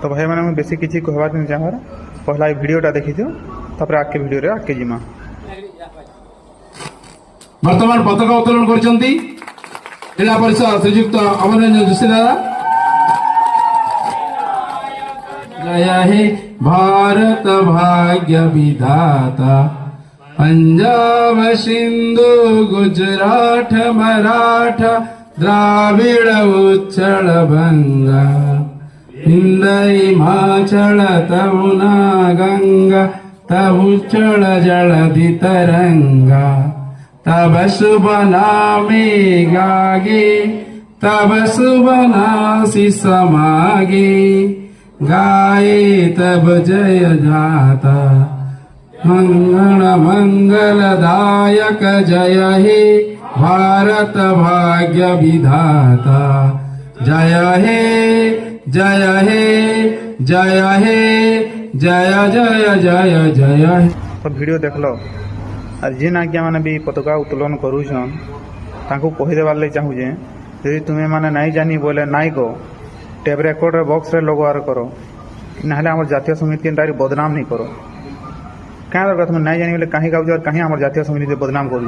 तो भाई मैंने मैं बेसी किसी कहबार नहीं चाहबार पहला ये वीडियोटा देखी दियो तापर आके वीडियो रे आके जिमा वर्तमान पताका उत्तोलन करछंती जिला परिषद श्रीयुक्त अमररंजन जोशी दादा। जय हे भारत भाग्य विधाता पंजाब सिंधु गुजरात मराठा द्राविड़ उच्चल बंगा हिंद हिमाचल तमुना गंगा तब उच्चल जलधि तरंगा तब शुभ नामे गागे तब शुभ नासी समागे गाए तब जय जाता मंगल मंगलदायक जय हे भारत भाग्य विधाता जय हे जय हे जय हे जय जय जय जय हे। तो वीडियो देख लो और जिन आज्ञा मैंने भी पताका उत्तोलन करूछन तांको कहि देबार ले चाहूजे यदि तुम्हें माने नहीं जानी बोले नाई गो टेप रेकर्ड बॉक्स रे लगवार करो ना आम जातीय समिति के बदनाम नहीं करो क्या दरकार तुम नहीं जानी बोले कहीं गाँव और कहीं आम जातीय समिति बदनाम कर